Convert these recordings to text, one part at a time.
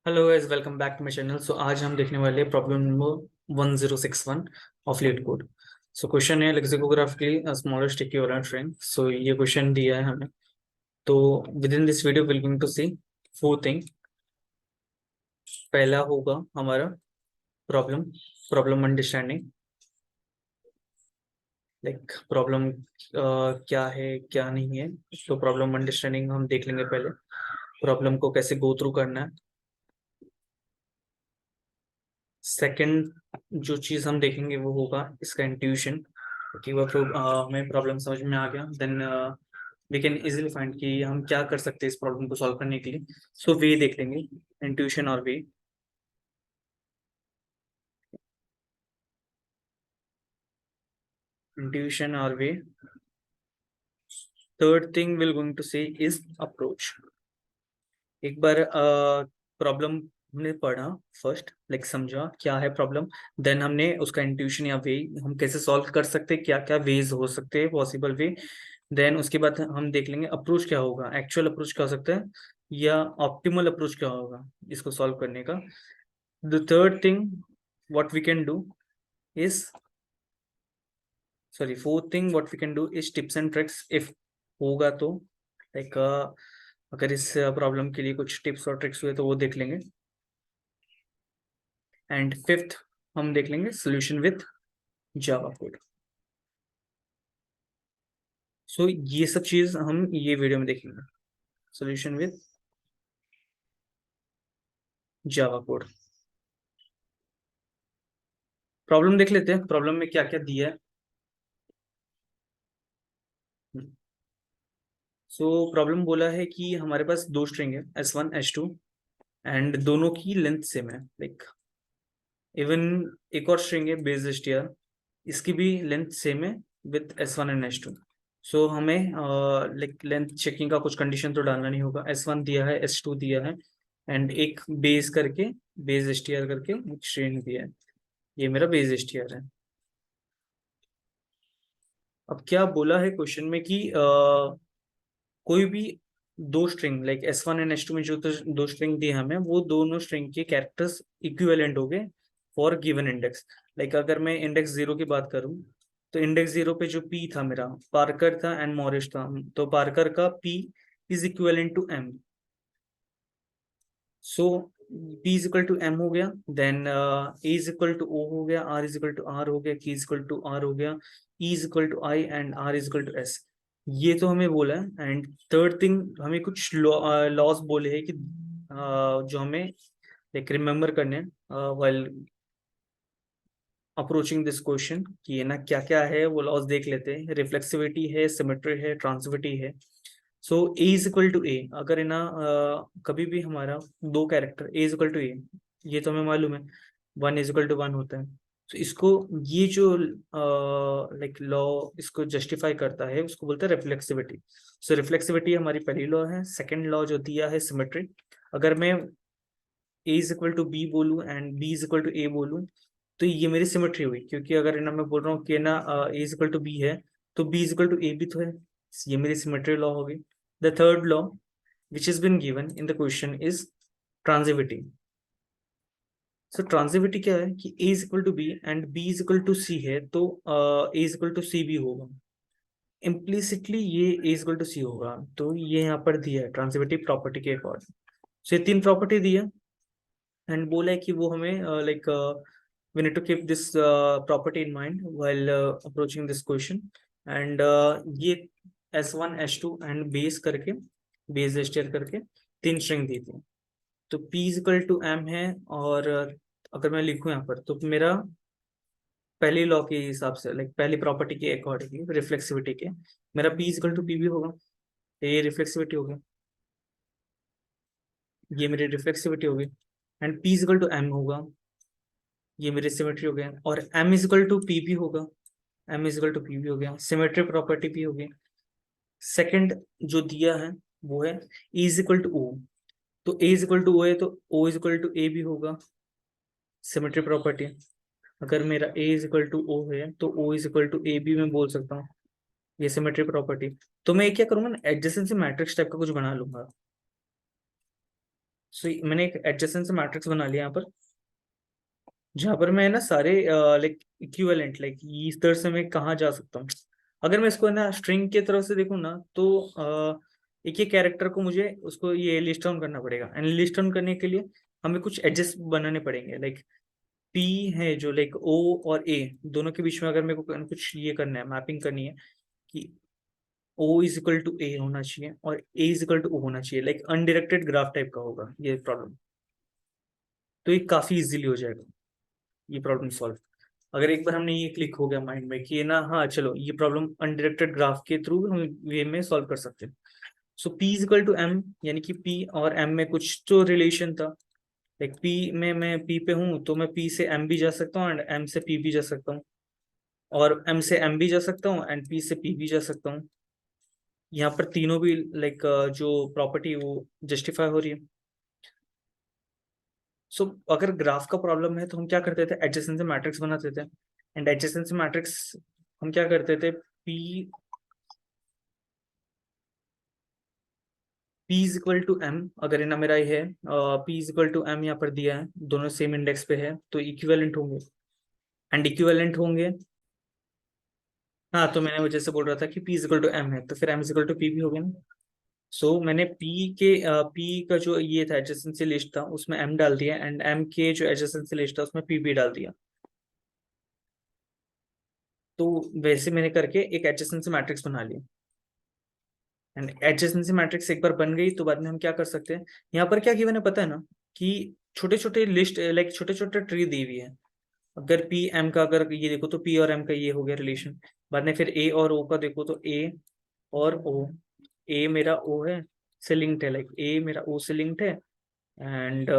Hello guys, welcome back to my channel. So आज हम देखने वाले हैं problem number 1061 of LeetCode. So question है lexicographically smaller sticky oral string. So ये क्वेश्चन दिया है हमें। तो with in this video will going to see four thing. पहला होगा हमारा problem problem understanding, like problem क्या है क्या नहीं है। तो प्रॉब्लम अंडरस्टैंडिंग हम देख लेंगे पहले, प्रॉब्लम को कैसे गो थ्रू करना है। सेकंड जो चीज हम देखेंगे वो होगा इसका इंट्यूशन, कि वह हमें प्रॉब्लम समझ में आ गया, then we can easily find कि हम क्या कर सकते हैं इस प्रॉब्लम को सॉल्व करने के लिए। सो वे देख लेंगे, इंट्यूशन और वे। इंट्यूशन और way. Third thing will going to see is approach. एक बार प्रॉब्लम हमने पढ़ा, फर्स्ट लाइक समझा क्या है प्रॉब्लम, देन हमने उसका इंट्यूशन या वे हम कैसे सॉल्व कर सकते हैं, क्या क्या वेज हो सकते हैं पॉसिबल वे। देन उसके बाद हम देख लेंगे अप्रोच क्या होगा, एक्चुअल अप्रोच क्या हो सकता है या ऑप्टिमल अप्रोच क्या होगा इसको सॉल्व करने का। The third thing what we can do is, sorry, fourth thing what we can do is tips and tricks if होगा तो, लाइक अगर इस प्रॉब्लम के लिए कुछ टिप्स और ट्रिक्स हुए तो वो देख लेंगे। एंड फिफ्थ हम देख लेंगे सोल्यूशन विथ जावा कोड। सो ये सब चीज हम ये वीडियो में देखेंगे, solution with Java code. Problem देख लेते हैं, प्रॉब्लम में क्या क्या दिया है। सो प्रॉब्लम बोला है कि हमारे पास दो स्ट्रिंग है S1 S2, एंड दोनों की लेंथ सेम है, लाइक इवन एक और स्ट्रिंग है बेस str, इसकी भी लेंथ सेम है विथ S1 एंड S2। सो हमें लाइक लेंथ चेकिंग का कुछ कंडीशन तो डालना नहीं होगा। S1 दिया है, S2 दिया है, एंड एक बेस करके बेस str करके एक स्ट्रिंग दिया है। ये मेरा बेस str है। अब क्या बोला है क्वेश्चन में कि कोई भी दो string like S1 and S2 में जो तो दो स्ट्रिंग दिए हमें, वो दोनों स्ट्रिंग के कैरेक्टर्स इक्विवेलेंट हो गए फॉर गिवन इंडेक्स। लाइक अगर मैं इंडेक्स 0 की बात करूं, तो इंडेक्स 0 पे जो P था मेरा, पार्कर था एंड मॉरिस था, तो पार्कर का P is equivalent to M। So P is equal to M हो गया, then A is equal to O हो गया, R is equal to R हो गया, K is equal to R हो गया, E is equal to I and R is equal to S। ये तो हमें बोला है। एंड थर्ड थिंग हमें कुछ लॉस बोले हैं कि जो हमें लाइक रिमेम्बर करने व्हाइल अप्रोचिंग दिस क्वेश्चन, कि ये ना क्या क्या है वो लॉस देख लेते हैं। रिफ्लेक्सिविटी है, सिमेट्री है, ट्रांसिविटी है। So A is equal to A, अगर है ना कभी भी हमारा दो character A is equal to A, ये तो हमें मालूम है, one is equal to one होता है। तो इसको ये जो लाइक लॉ इसको जस्टिफाई करता है उसको बोलते हैं रिफ्लेक्सिविटी। सो रिफ्लेक्सिविटी हमारी पहली लॉ है। सेकंड लॉ जो दिया है सिमेट्री, अगर मैं A is equal to B बोलूँ and B is equal to A बोलूँ, तो ये मेरी सिमेट्री हुई, क्योंकि अगर है ना मैं बोल रहा हूँ कि ना ए इज इक्वल टू बी है, तो बी इज इक्वल टू ए भी तो है। ये मेरी सिमेट्री लॉ होगी। The third law which has been given in the question is transitivity. So transitivity क्या है कि a is equal to b and b is equal to c है, तो a is equal to c भी होगा। Implicitly ये a is equal to c होगा, तो ये यहाँ पर दिया है ट्रांसिटिविटी प्रॉपर्टी के अकॉर्डिंग। सो ये तीन प्रॉपर्टी दिया एंड बोला है कि वो हमें like we need to keep this property in mind while approaching this question। and ये S1 S2 एंड बेस करके बेस स्टेयर करके तीन स्ट्रिंग दी थी। तो P इक्वल टू M है, और अगर मैं लिखूं यहाँ पर तो मेरा पहली लॉ के हिसाब से लाइक पहली प्रॉपर्टी के अकॉर्डिंगली रिफ्लेक्सिविटी के, मेरा P इक्वल टू P भी होगा। तो ये रिफ्लेक्सिविटी होगी, ये मेरी रिफ्लेक्सिविटी होगी। And P equal to M होगा, ये मेरी सिमेट्री हो गया। और M इक्वल टू P भी होगा, M इक्वल टू P भी हो गया, सिमेट्री प्रॉपर्टी भी होगी। सेकंड जो दिया है वो है E is equal to O, तो A is equal to O है तो O is equal to A भी होगा, सिमेट्री प्रॉपर्टी। अगर मेरा A is equal to O है तो O is equal to A भी मैं बोल सकता हूँ, ये सिमेट्री प्रॉपर्टी। तो मैं क्या करूंगा ना, एडजेसेंसी मैट्रिक्स टाइप का कुछ बना लूंगा। सो मैंने एक एडजेसेंसी मैट्रिक्स बना लिया यहाँ पर, जहाँ पर मैं ना सारे लाइक इक्विवेलेंट, लाइक इस तरह से मैं कहाँ जा सकता हूँ। अगर मैं इसको ना स्ट्रिंग की तरफ से देखूँ ना, तो एक ही कैरेक्टर को मुझे उसको ये लिस्ट डाउन करना पड़ेगा, एंड लिस्ट डाउन करने के लिए हमें कुछ एडजस्ट बनाने पड़ेंगे। लाइक पी है जो लाइक ओ और ए दोनों के बीच में अगर मेरे को कुछ ये करना है, मैपिंग करनी है कि ओ इज इक्वल टू ए होना चाहिए और ए इज इक्वल टू ओ होना चाहिए, लाइक अनडिरेक्टेड ग्राफ टाइप का होगा ये प्रॉब्लम, तो ये काफी इजीली हो जाएगा ये प्रॉब्लम सॉल्व। अगर एक बार हमने ये क्लिक हो गया माइंड में कि ये ना, हाँ चलो ये प्रॉब्लम अनडिरेक्टेड ग्राफ के थ्रू हम वे में सॉल्व कर सकते हैं। So P is equal to M, यानी कि पी और एम में कुछ तो रिलेशन था। लाइक पी में मैं पी पे हूँ तो मैं पी से एम भी जा सकता हूँ एंड एम से पी भी जा सकता हूँ, और एम से एम भी जा सकता हूँ एंड पी से पी भी जा सकता हूँ। यहाँ पर तीनों भी लाइक जो प्रॉपर्टी वो जस्टिफाई हो रही है। सो अगर ग्राफ का प्रॉब्लम है तो हम क्या करते थे, एडजेसेंसी मैट्रिक्स बनाते थे, एंड एडजेसेंसी मैट्रिक्स हम क्या करते थे, P P is equal to M, अगर है ना मेरा ये है P is equal to M यहाँ पर दिया है, दोनों सेम इंडेक्स पे है तो इक्विवेलेंट होंगे, एंड इक्विवेलेंट होंगे। हाँ, तो मैंने वजह से बोल रहा था कि P is equal to M है तो फिर M is equal to P भी हो गया ना। सो मैंने पी का जो ये था एडजेसेंसी लिस्ट था उसमें एम डाल दिया, एंड एम के जो एडजेसेंसी लिस्ट था उसमें पी भी डाल दिया। तो वैसे मैंने करके एक एडजेसेंसी मैट्रिक्स बना लिया, एंड एडजेसेंसी मैट्रिक्स एक बार बन गई तो बाद में हम क्या कर सकते हैं, यहाँ पर क्या गिवन है पता है ना, कि छोटे छोटे लिस्ट लाइक छोटे छोटे ट्री दी हुई है। अगर पी एम का अगर ये देखो तो पी और एम का ये हो गया रिलेशन, बाद में फिर ए और ओ का देखो तो ए और ओ, ए मेरा ओ है से लिंक्ड है, लाइक ए मेरा ओ से लिंक्ड है, एंड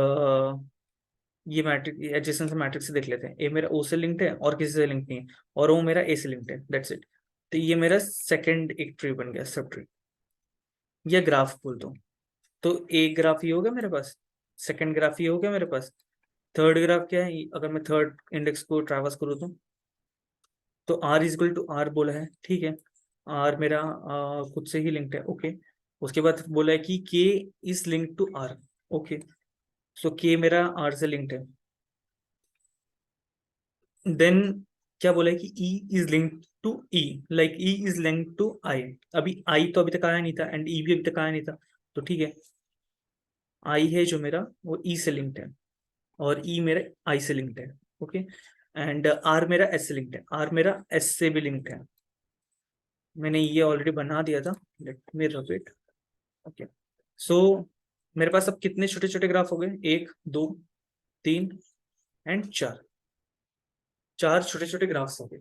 ये मैट्रिक एडजेसेंसी मैट्रिक्स से देख लेते हैं, ए मेरा ओ से लिंक्ड है और किसी से लिंक नहीं है, और ओ मेरा ए से लिंक्ड है, दैट्स इट। तो ये मेरा सेकंड एक ट्री बन गया, सब ट्री, या ग्राफ बोल दो। तो एक ग्राफ ये हो गया मेरे पास, सेकंड ग्राफ ये हो गया मेरे पास, थर्ड ग्राफ क्या है, अगर मैं थर्ड इंडेक्स को ट्रैवर्स करूँ तो R is equal to R बोला है, ठीक है। आर मेरा खुद से ही लिंक्ड है, ओके। उसके बाद बोला है कि K is link to R, okay. So K मेरा आर से लिंक्ड है। देन क्या बोला है कि E is link to E, like E is link to I. अभी आई तो अभी तक आया नहीं था एंड ई भी अभी तक आया नहीं था, तो ठीक है, आई है जो मेरा वो ई से लिंक्ड है, और ई मेरा आई से लिंक्ड है, ओके। एंड आर मेरा एस से लिंक्ड है, आर मेरा एस से भी लिंक्ड है। मैंने ये ऑलरेडी बना दिया था, लेट मी रिपीट, ओके। सो मेरे पास अब कितने छोटे छोटे ग्राफ हो गए, एक दो तीन एंड चार, चार छोटे छोटे ग्राफ्स हो गए।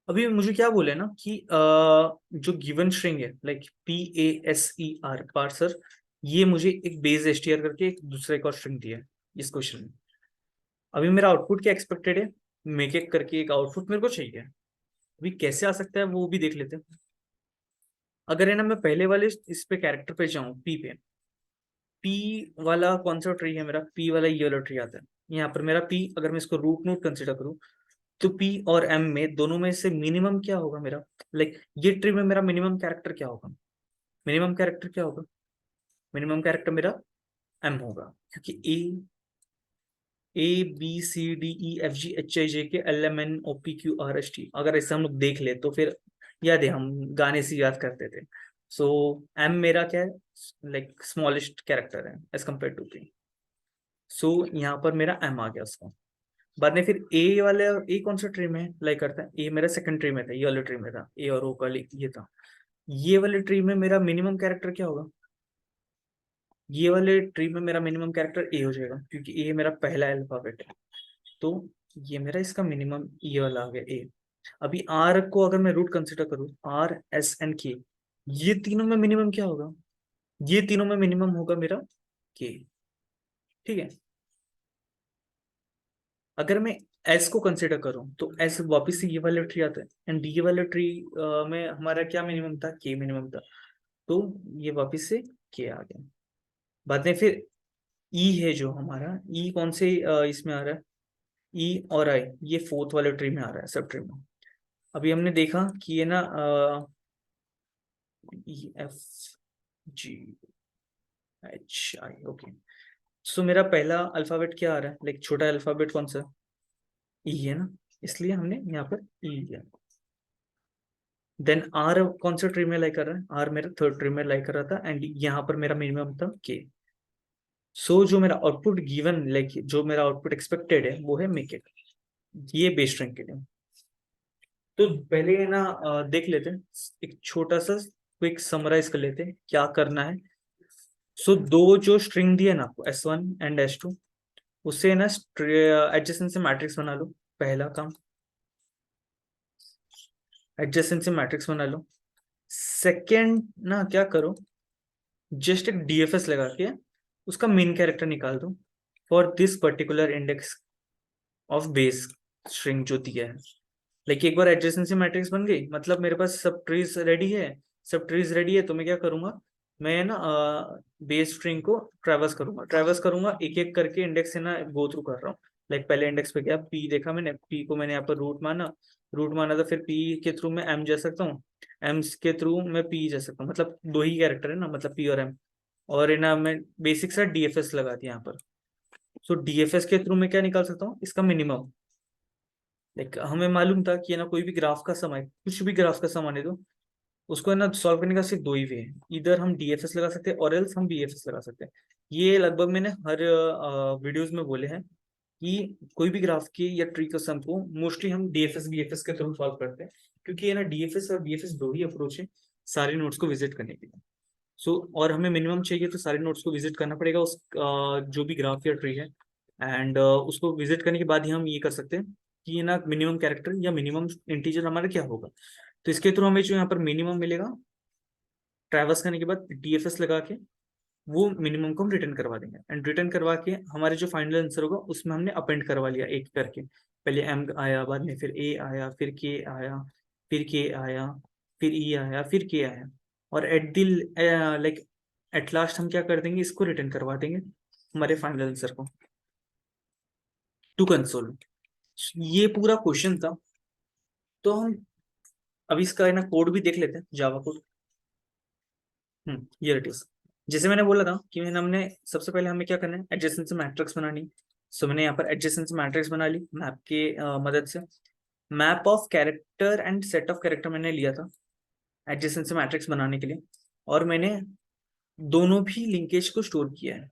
अभी मुझे क्या बोले ना कि जो गिवन स्ट्रिंग है like P A S E R parser, ये मुझे एक बेस एसटीआर करके एक दूसरे का स्ट्रिंग दिया है इस क्वेश्चन में। अभी मेरा आउटपुट क्या एक्सपेक्टेड है, मेक एक करके एक आउटपुट मेरे को चाहिए। अभी कैसे आ सकता है वो भी देख लेते हैं। अगर है ना मैं पहले वाले इस पे कैरेक्टर पे जाऊं, पी पे, पी वाला कौन सा ट्री है मेरा, पी वाला ये वाला ट्री आता है। यहाँ पर मेरा पी अगर मैं इसको रूट नोड कंसिडर करूँ तो पी और एम में दोनों में से मिनिमम क्या होगा मेरा, लाइक ये ट्री में मेरा मिनिमम कैरेक्टर क्या होगा, मिनिमम कैरेक्टर क्या होगा, मिनिमम कैरेक्टर मेरा एम होगा, क्योंकि A B C D E F G H I J K L M N O P Q R S T, अगर ऐसे हम लोग देख ले तो फिर याद है हम गाने से याद करते थे। सो एम मेरा क्या है, लाइक स्मॉलेस्ट कैरेक्टर है एज कम्पेयर टू पी। सो यहाँ पर मेरा एम आ गया उसका। बाद में फिर ए वाले, और ए कौन सा ट्री में लाइक करता है, ए मेरा सेकंड ट्री में था, ये वाले ट्री में था, ए और ओ का ये था। ये वाले ट्री में मेरा मिनिमम कैरेक्टर क्या होगा, ये वाले ट्री में मेरा मिनिमम कैरेक्टर ए हो जाएगा, क्योंकि ए मेरा पहला अल्फाबेट है। तो ये मेरा इसका मिनिमम ये वाला आ गया ए। अभी आर को अगर मैं रूट कंसिडर करूँ, आर एस एंड के, ये तीनों में मिनिमम क्या होगा, ये तीनों में मिनिमम होगा मेरा के, ठीक है। अगर मैं एस को कंसिडर करूं तो एस वापिस से ये वाला ट्री आता है, एंड ये वाला ट्री में हमारा क्या मिनिमम था, के मिनिमम था, तो ये वापिस से के आ गया। बाद में फिर ई है जो हमारा, ई कौन से इसमें आ रहा है, ई और आई ये फोर्थ वाले ट्री में आ रहा है, सब ट्री में। अभी हमने देखा कि ये ना E F G, HI, okay. So मेरा पहला अल्फाबेट क्या आ रहा है, लाइक छोटा अल्फाबेट कौन सा? ई है ना, इसलिए हमने यहाँ पर ई लिया। देन आर कौन सा ट्री में लाई कर रहा है? आर मेरा थर्ड ट्री में लाई कर रहा था, एंड यहाँ पर मेरा मिनिमम था के। सो जो मेरा आउटपुट गिवन, लाइक जो मेरा आउटपुट एक्सपेक्टेड है वो है मेक इट, ये बेस स्ट्रिंग के लिए। तो पहले है ना देख लेते हैं, एक छोटा सा क्विक समराइज कर लेते हैं क्या करना है। सो दो जो स्ट्रिंग दिए ना आपको, S1 एंड S2, उससे ना एडजेसेंसी मैट्रिक्स बना लो, पहला काम। एडजेसेंसी मैट्रिक्स बना लो। सेकंड ना क्या करो, जस्ट एक DFS लगा के उसका मेन कैरेक्टर निकाल दो for this particular index of base string जो दिया है। लाइक एक बार एडजेसेंसी मैट्रिक्स बन गई, मतलब मेरे पास सब ट्रीज रेडी है। सब ट्रीज रेडी है तो मैं क्या करूंगा, मैं ना बेस स्ट्रिंग को ट्रैवर्स करूंगा एक एक करके, इंडेक्स से ना गो थ्रू कर रहा हूँ। लाइक पहले इंडेक्स पे गया, पी देखा मैंने, पी को मैंने यहाँ पर रूट माना तो फिर पी के थ्रू मैं एम जा सकता हूँ, एम के थ्रू मैं पी जा सकता हूँ, मतलब दो ही कैरेक्टर है ना, मतलब पी और एम। और है ना मैं बेसिक सा DFS लगा दिया यहाँ पर। सो DFS के थ्रू मैं क्या निकाल सकता हूँ, इसका मिनिमम। लाइक हमें मालूम था कि है ना कोई भी ग्राफ का सम है, कुछ भी ग्राफ का सम आने दो, उसको है ना सॉल्व करने का सिर्फ दो ही वे है, इधर हम DFS लगा सकते हैं और एल्स हम BFS लगा सकते हैं। ये लगभग मैंने हर वीडियोस में बोले हैं कि कोई भी ग्राफ के या ट्री के सम को मोस्टली हम DFS BFS के थ्रू सॉल्व करते हैं, क्योंकि ये ना DFS और BFS दो ही अप्रोच है सारे नोट्स को विजिट करने के लिए। सो और हमें मिनिमम चाहिए तो सारे नोट्स को विजिट करना पड़ेगा उस जो भी ग्राफ या ट्री है, एंड उसको विजिट करने के बाद ही हम ये कर सकते हैं कि ये ना मिनिमम कैरेक्टर या मिनिमम इंटीजर हमारा क्या होगा। तो इसके थ्रू हमें जो यहाँ पर मिनिमम मिलेगा, ट्रैवर्स करने के बाद DFS लगा के वो मिनिमम को हम रिटर्न करवा देंगे, एंड रिटर्न करवा के हमारे जो फाइनल आंसर होगा उसमें हमने अपेंड करवा लिया एक करके। पहले M आया, बाद में फिर A आया, फिर K आया, फिर K आया, फिर E आया, फिर K आया, और at the like at last हम क्या कर देंगे, इसको रिटर्न करवा देंगे हमारे फाइनल आंसर को टू कंसोल। ये पूरा क्वेश्चन था। तो हम अभी इसका है ना कोड भी देख लेते हैं, Java code. Here it is. जैसे मैंने बोला था कि हमने सबसे पहले हमें क्या करना है, एडजेसेंसी मैट्रिक्स बनानी। सो मैंने यहाँ पर एडजेसेंसी मैट्रिक्स बना ली मैप के मदद से। Map of character and set of character मैंने लिया था एडजेसेंसी मैट्रिक्स बनाने के लिए, और मैंने दोनों भी लिंकेज को स्टोर किया है।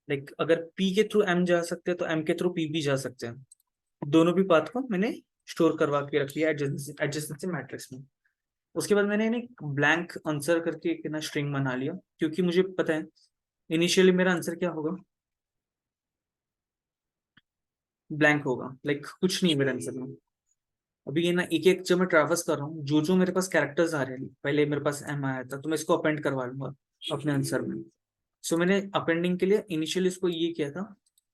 लाइक अगर P के थ्रू M जा सकते हैं तो M के थ्रू P भी जा सकते हैं। दोनों भी पाथ को मैंने स्टोर करवा के रख लिया एडजेसेंसी मैट्रिक्स में। उसके बाद मैंने एक ब्लैंक आंसर करके एक ना स्ट्रिंग बना लिया, क्योंकि मुझे पता है इनिशियली मेरा आंसर क्या होगा, ब्लैंक होगा, लाइक कुछ नहीं मेरे आंसर में। अभी ये ना एक एक जब मैं ट्रैवर्स कर रहा हूँ, जो जो मेरे पास कैरेक्टर्स आ रहे हैं, पहले मेरे पास M आया था तो मैं इसको अपेंड करवा लूंगा अपने आंसर में। सो मैंने अपेंडिंग के लिए इनिशियली इसको ये किया था,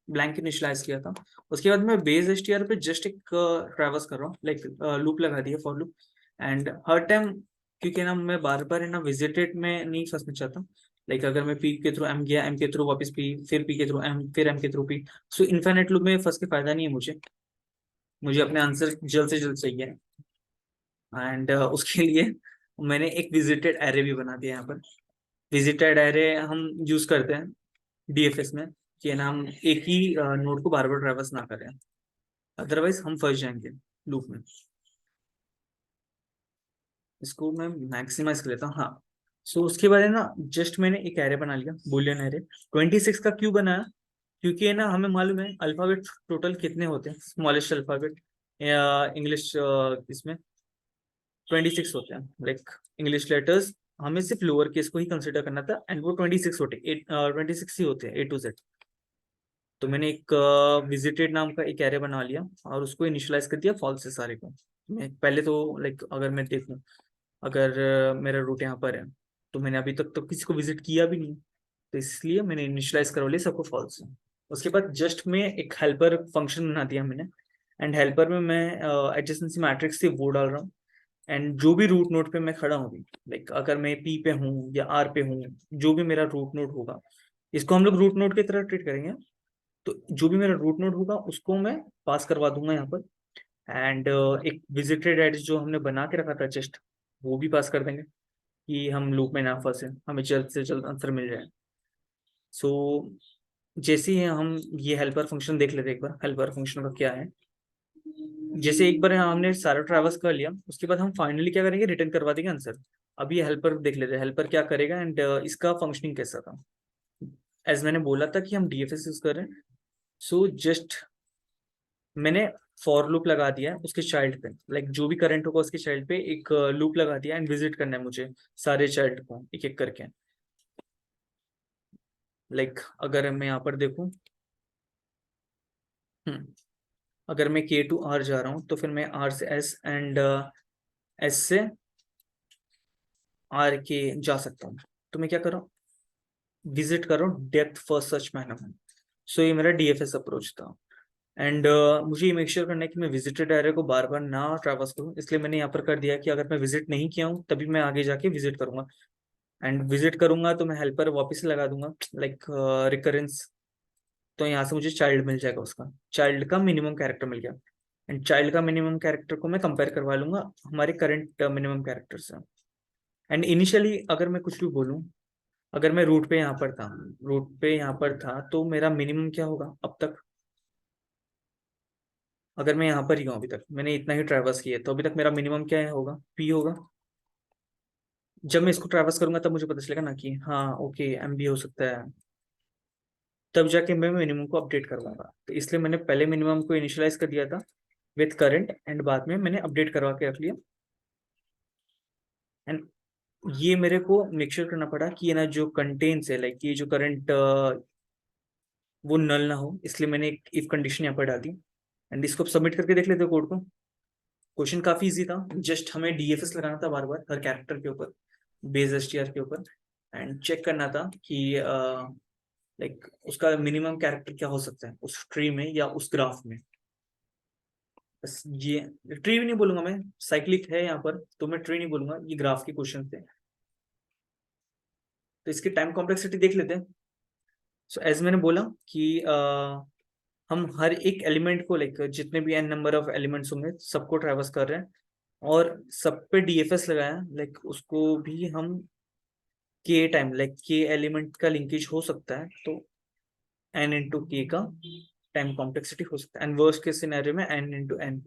ब्लैंक इनिशियलाइज किया था। उसके बाद मैं बेस STR पे जस्ट एक ट्रैवर्स कर रहा हूँ, लाइक लूप लगा दिया, for loop. And her time, क्योंकि ना मैं बार बार है ना विजिटेड में नहीं फंसना चाहता। लाइक अगर मैं P के थ्रू M गया, M के थ्रू वापस P, फिर P के थ्रू M, फिर M के थ्रू P, सो इन्फिनिट लूप में फंस के फायदा नहीं है मुझे। मुझे अपने आंसर जल्द से जल्द चाहिए, एंड उसके लिए मैंने एक विजिटेड एरे भी बना दिया यहाँ पर। विजिटेड एरे हम यूज करते हैं DFS में, कि है ना हम एक ही नोड को बार बार ट्रैवर्स ना करें, अदरवाइज हम फंस जाएंगे लूप में। इसको मैं मैक्सिमाइज कर लेता हूँ, हाँ। सो उसके बाद है ना जस्ट मैंने एक एरे बना लिया, बुलियन एरे। 26 का क्यों बनाया, क्योंकि है ना हमें मालूम है अल्फाबेट टोटल कितने होते हैं, स्मॉलेस्ट अल्फाबेट या इंग्लिश इसमें 26 होते हैं, लाइक इंग्लिश लेटर्स हमें सिर्फ लोअर केस को ही कंसिडर करना था, एंड वो 26 होते हैं, 26 ही होते हैं A to Z। तो मैंने एक विजिटेड नाम का एक एरे बना लिया और उसको इनिशियलाइज कर दिया फॉल्स से सारे को। मैं पहले तो लाइक अगर मैं देखूं, अगर मेरा रूट यहाँ पर है, तो मैंने अभी तक तो किसी को विजिट किया भी नहीं, तो इसलिए मैंने इनिशियलाइज करवा लिया सबको फॉल्स। उसके बाद जस्ट में एक हेल्पर फंक्शन बना दिया मैंने, एंड हेल्पर में मैं एडजेसेंसी मैट्रिक्स से वो डाल रहा हूँ। एंड जो भी रूट नोड पे मैं खड़ा हूँ, लाइक अगर मैं P पे हूँ या R पे हूँ, जो भी मेरा रूट नोड होगा, इसको हम लोग रूट नोड की तरह ट्रीट करेंगे। तो जो भी मेरा रूट नोड होगा उसको मैं पास करवा दूंगा यहाँ पर, एंड एक विजिटेड एड्रेस जो हमने बना के रखा था जस्ट, वो भी पास कर देंगे कि हम लूप में ना फंसे, हमें जल्द से जल्द आंसर मिल जाए। सो जैसे ही हम ये हेल्पर फंक्शन देख लेते हैं, एक बार हेल्पर फंक्शन का क्या है। जैसे एक बार हमने सारा ट्रैवर्स कर लिया, उसके बाद हम फाइनली क्या करेंगे, रिटर्न करवा देंगे आंसर। अब ये हेल्पर देख लेते हैं, हेल्पर क्या करेगा एंड इसका फंक्शनिंग कैसा था। एज मैंने बोला था कि हम डीएफएस यूज कर रहे हैं, सो जस्ट मैंने फॉर लूप लगा दिया है उसके चाइल्ड पे, लाइक जो भी करंट होगा उसके चाइल्ड पे एक लूप लगा दिया एंड विजिट करना है मुझे सारे चाइल्ड को एक एक करके। लाइक अगर मैं यहाँ पर देखूं, अगर मैं के टू आर जा रहा हूँ तो फिर मैं आर से एस एंड एस से आर के जा सकता हूँ। तो मैं क्या कर रहा हूँ, विजिट कर रहा हूँ डेप्थ फर्स्ट सर्च मैनर। सो ये मेरा डीएफएस अप्रोच था। एंड मुझे ये मेक श्योर करना है कि मैं विजिटेड एरिया को बार बार ना ट्रैवर्स करूँ, इसलिए मैंने यहाँ पर कर दिया कि अगर मैं विजिट नहीं किया हूँ तभी मैं आगे जाके विजिट करूंगा। एंड विजिट करूंगा तो मैं हेल्पर वापस से लगा दूंगा, लाइक रिकरेंस। तो यहाँ से मुझे चाइल्ड मिल जाएगा, उसका चाइल्ड का मिनिमम कैरेक्टर मिल गया। एंड चाइल्ड का मिनिमम कैरेक्टर को मैं कंपेयर करवा लूंगा हमारे करंट मिनिमम कैरेक्टर से। एंड इनिशियली अगर मैं कुछ भी बोलूँ, अगर मैं रूट पे यहाँ पर था, रूट पे यहाँ पर था तो मेरा मिनिमम क्या होगा अब तक। अगर मैं यहाँ पर ही हूँ, अभी तक मैंने इतना ही ट्रैवर्स किया है, तो अभी तक मेरा मिनिमम क्या है होगा, पी होगा। जब मैं इसको ट्रैवर्स करूंगा तब मुझे पता चलेगा ना कि हाँ ओके एम भी हो सकता है, तब जाके मैं मिनिमम को अपडेट करवाऊंगा। तो इसलिए मैंने पहले मिनिमम को इनिशियलाइज कर दिया था विथ करंट एंड बाद में मैंने अपडेट करवा के रख लिया। एंड ये मेरे को मेक श्योर करना पड़ा कि ये ना जो कंटेंट्स है, लाइक ये जो करंट वो नल ना हो, इसलिए मैंने एक इफ कंडीशन यहाँ पर डाली। एंड इसको सबमिट करके देख लेते हो कोड को। क्वेश्चन काफी इजी था, जस्ट हमें डीएफएस लगाना था बार बार हर कैरेक्टर के ऊपर, बेस एसटीआर के ऊपर, एंड चेक करना था कि लाइक उसका मिनिमम कैरेक्टर क्या हो सकता है उस ट्री में या उस ग्राफ में। बस ये ट्री भी नहीं बोलूंगा मैं, साइक्लिक है यहाँ पर तो मैं ट्री नहीं बोलूंगा, ये ग्राफ के क्वेश्चन थे। तो इसकी टाइम कॉम्प्लेक्सिटी देख लेते हैं। सो एज मैंने बोला कि हम हर एक एलिमेंट को, लाइक जितने भी एन नंबर ऑफ एलिमेंट्स होंगे सबको ट्रैवर्स कर रहे हैं और सब पे डीएफएस लगाया, लाइक उसको भी हम के टाइम, लाइक के एलिमेंट का लिंकेज हो सकता है तो एन इंटू के का टाइम कॉम्प्लेक्सिटी हो सकता है। एंड वर्स्ट केस सिनेरियो में N into N,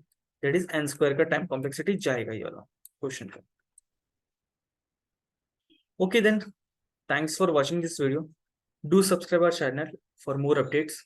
that is N square का टाइम कॉम्प्लेक्सिटी जाएगा ये वाला क्वेश्चन का। Okay then, thanks for watching this video, do subscribe our channel for more updates.